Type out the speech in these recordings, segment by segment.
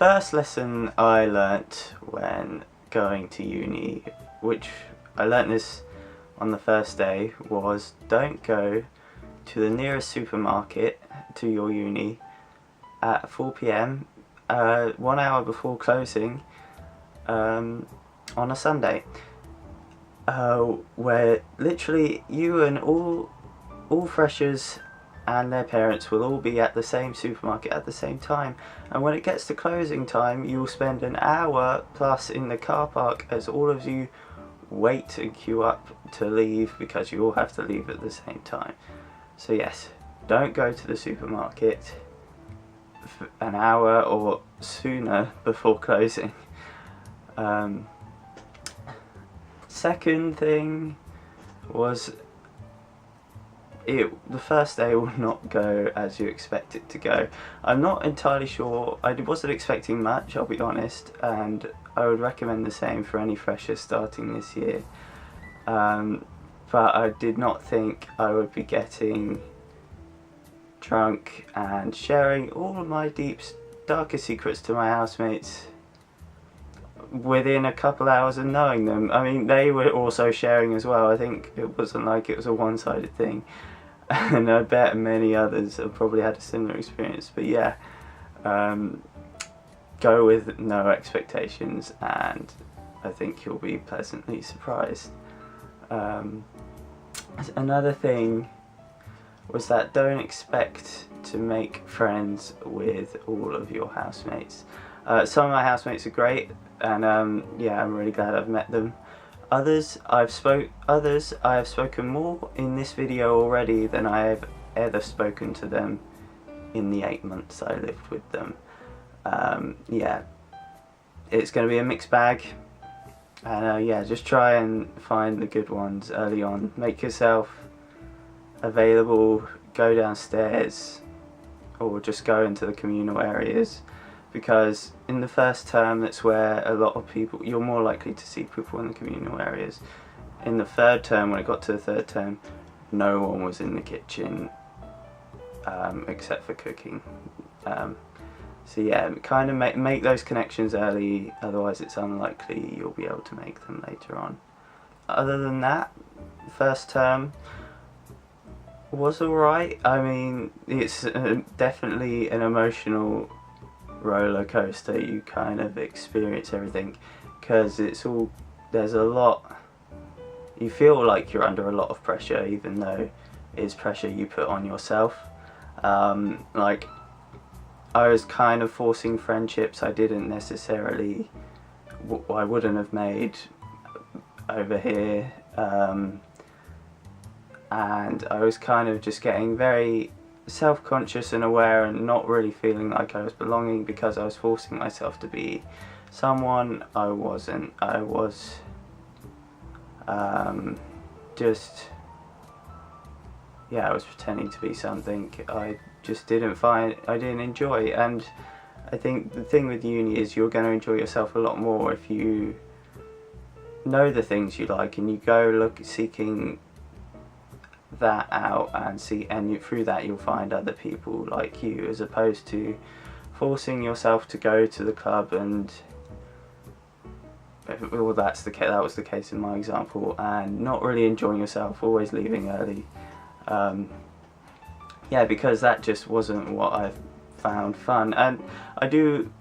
first lesson I learnt when going to uni, which I learnt this on the first day, was don't go to the nearest supermarket to your uni at 4 PM, 1 hour before closing, on a Sunday, where literally you and all freshers and their parents will all be at the same supermarket at the same time, and when it gets to closing time you'll spend an hour plus in the car park as all of you wait and queue up to leave because you all have to leave at the same time. So yes, don't go to the supermarket an hour or sooner before closing. Second thing was, the first day will not go as you expect it to go. I'm not entirely sure. I wasn't expecting much, I'll be honest, and I would recommend the same for any freshers starting this year. But I did not think I would be getting drunk and sharing all of my darkest secrets to my housemates within a couple hours of knowing them. I mean, they were also sharing as well. I think it wasn't like it was a one-sided thing, and I bet many others have probably had a similar experience. But yeah, go with no expectations and I think you'll be pleasantly surprised. Another thing was that don't expect to make friends with all of your housemates. Some of my housemates are great, and yeah, I'm really glad I've met them. Others I have spoken more in this video already than I have ever spoken to them in the 8 months I lived with them. Yeah, it's going to be a mixed bag, and yeah, just try and find the good ones early on. Make yourself available, go downstairs or just go into the communal areas, because in the first term that's where a lot of people, you're more likely to see people in the communal areas. In the third term, when it got to the third term, no one was in the kitchen except for cooking. So yeah, kind of make those connections early, otherwise it's unlikely you'll be able to make them later on. Other than that, first term was alright. I mean, it's definitely an emotional roller coaster. You kind of experience everything because there's a lot, you feel like you're under a lot of pressure, even though it's pressure you put on yourself. Like, I was kind of forcing friendships I didn't necessarily, I wouldn't have made over here, and I was kind of just getting very self-conscious and aware and not really feeling like I was belonging because I was forcing myself to be someone I wasn't. I was just, yeah, I was pretending to be something I just I didn't enjoy. And I think the thing with uni is you're going to enjoy yourself a lot more if you know the things you like and you go seeking that out, and through that you'll find other people like you, as opposed to forcing yourself to go to the club and, well, that was the case in my example, and not really enjoying yourself, always leaving early. Yeah, because that just wasn't what I found fun. And I do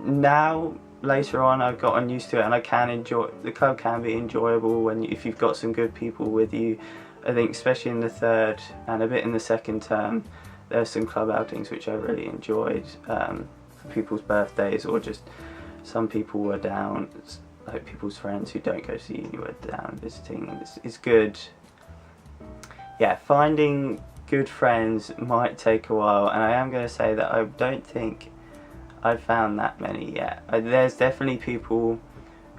now, later on, I've gotten used to it, and I can enjoy, the club can be enjoyable if you've got some good people with you. I think especially in the third and a bit in the second term, there's some club outings which I really enjoyed, for people's birthdays, or just some people were down, like people's friends who don't go to uni were down visiting. It's good. Yeah, finding good friends might take a while, and I am going to say that I don't think I've found that many yet. There's definitely people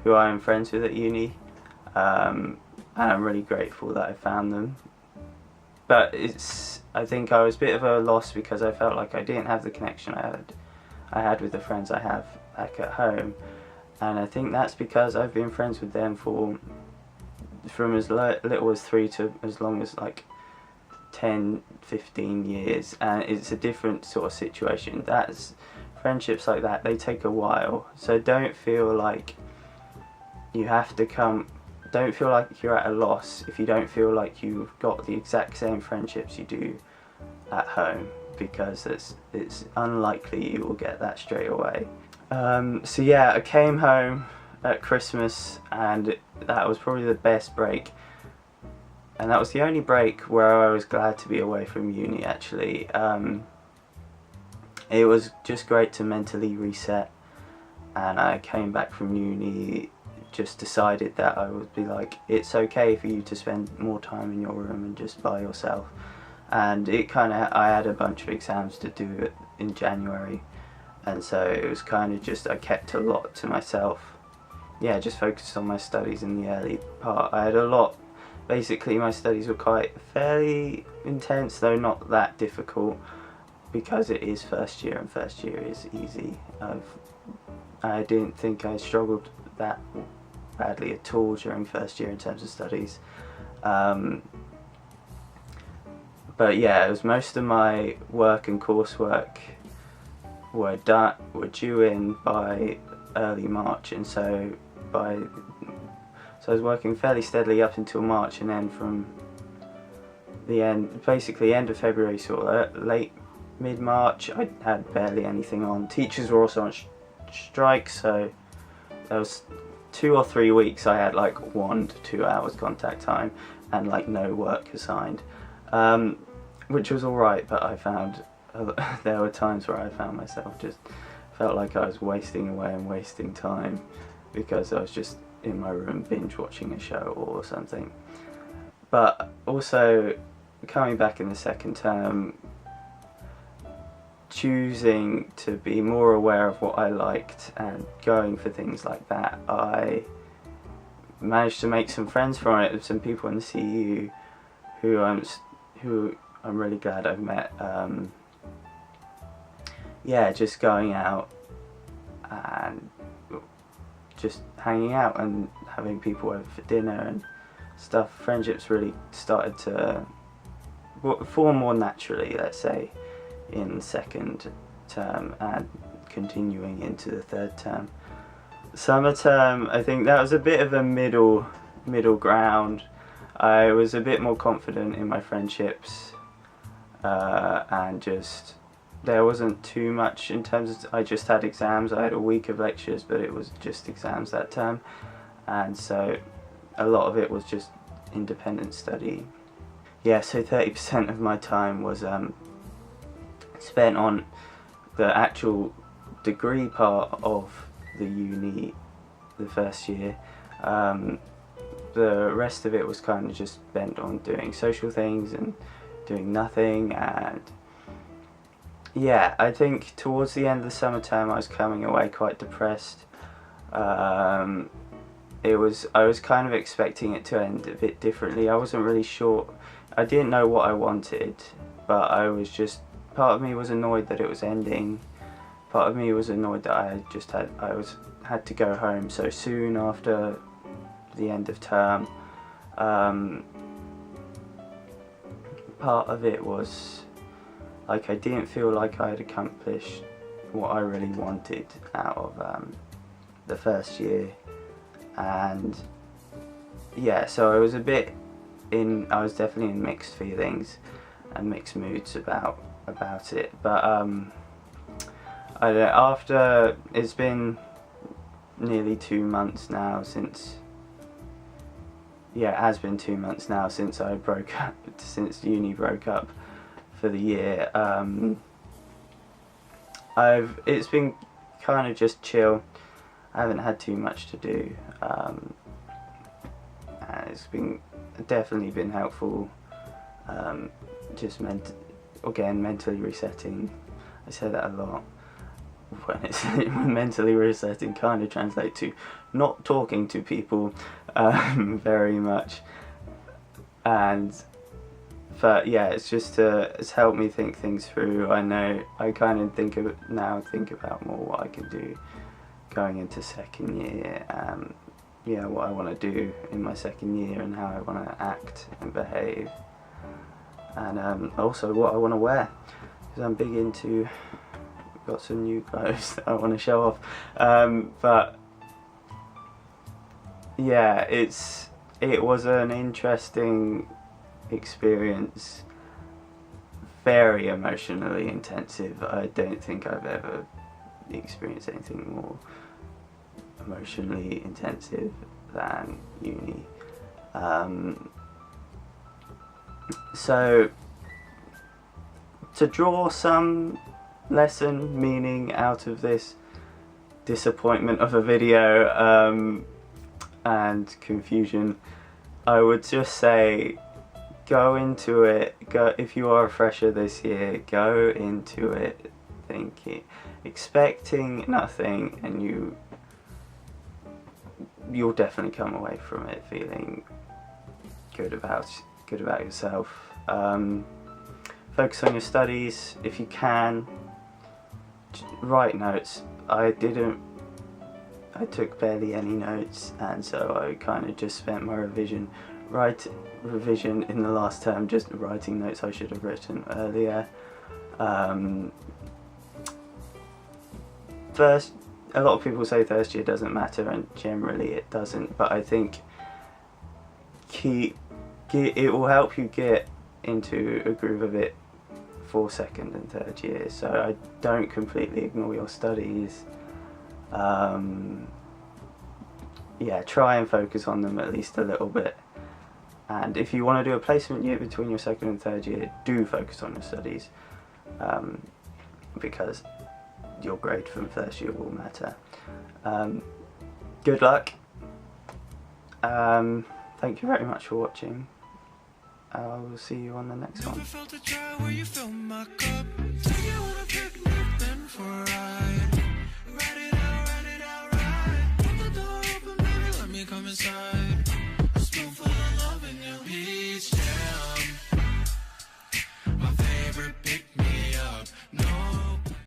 who I am friends with at uni, and I'm really grateful that I found them. But I think I was a bit of a loss because I felt like I didn't have the connection I had with the friends I have back at home, and I think that's because I've been friends with them from as little as 3 to as long as like 10, 15 years, and it's a different sort of situation. That's friendships like that, they take a while, so don't feel like you have to don't feel like you're at a loss if you don't feel like you've got the exact same friendships you do at home, because it's unlikely you will get that straight away. So yeah, I came home at Christmas, and that was probably the best break, and that was the only break where I was glad to be away from uni actually. It was just great to mentally reset, and I came back from uni, just decided that I would be like, it's okay for you to spend more time in your room and just by yourself. And I had a bunch of exams to do in January, and so it was kind of just, I kept a lot to myself. Yeah, just focused on my studies in the early part. I had a lot, basically my studies were fairly intense, though not that difficult, because it is first year and first year is easy. I didn't think I struggled that badly at all during first year in terms of studies. But yeah, it was most of my work and coursework were due in by early March, and so I was working fairly steadily up until March, and then from the end, basically end of February, sort of late mid-March, I had barely anything on. Teachers were also on strike, so there was 2 or 3 weeks I had like 1 to 2 hours contact time and like no work assigned, which was alright, but I found there were times where I found myself just felt like I was wasting away and wasting time because I was just in my room binge watching a show or something. But also coming back in the second term, choosing to be more aware of what I liked and going for things like that, I managed to make some friends from it, with some people in the CU who I'm really glad I've met. Yeah, just going out and just hanging out and having people over for dinner and stuff. Friendships really started to form more naturally, let's say, in the second term and continuing into the third term. Summer term, I think that was a bit of a middle ground. I was a bit more confident in my friendships, and just there wasn't too much in terms of, I just had exams. I had a week of lectures, but it was just exams that term, and so a lot of it was just independent study. Yeah, so 30% of my time was spent on the actual degree part of the uni, the first year. The rest of it was kind of just bent on doing social things and doing nothing. And yeah, I think towards the end of the summer term I was coming away quite depressed. I was kind of expecting it to end a bit differently. I wasn't really sure, I didn't know what I wanted, but I was just, part of me was annoyed that it was ending. Part of me was annoyed that I had to go home so soon after the end of term. Part of it was like I didn't feel like I had accomplished what I really wanted out of the first year, and yeah, so I was I was definitely in mixed feelings and mixed moods about it. But after, it's been nearly 2 months now since, yeah, it has been 2 months now since I broke up, since uni broke up for the year. It's been kind of just chill. I haven't had too much to do, and it's definitely been helpful. Just mentally resetting. I say that a lot. When it's mentally resetting kind of translate to not talking to people very much, but yeah, it's helped me think things through. I know I kind of think about more what I can do going into second year, yeah, what I want to do in my second year and how I want to act and behave, and also what I want to wear, because I'm big into got some new clothes that I want to show off. But yeah, it was an interesting experience, very emotionally intensive. I don't think I've ever experienced anything more emotionally intensive than uni. So to draw some lesson meaning out of this disappointment of a video and confusion, I would just say go into it, if you are a fresher this year, go into it thinking, expecting nothing, and you'll definitely come away from it feeling good about yourself. Focus on your studies if you can. Write notes. I took barely any notes, and so I kind of just spent my revision in the last term just writing notes I should have written earlier. A lot of people say first year doesn't matter, and generally it doesn't, but I think it will help you get into a groove of it for second and third year. So I don't completely ignore your studies. Yeah, try and focus on them at least a little bit. And if you want to do a placement year between your second and third year, do focus on your studies, because your grade from first year will matter. Good luck. Thank you very much for watching. I will see you on the next one.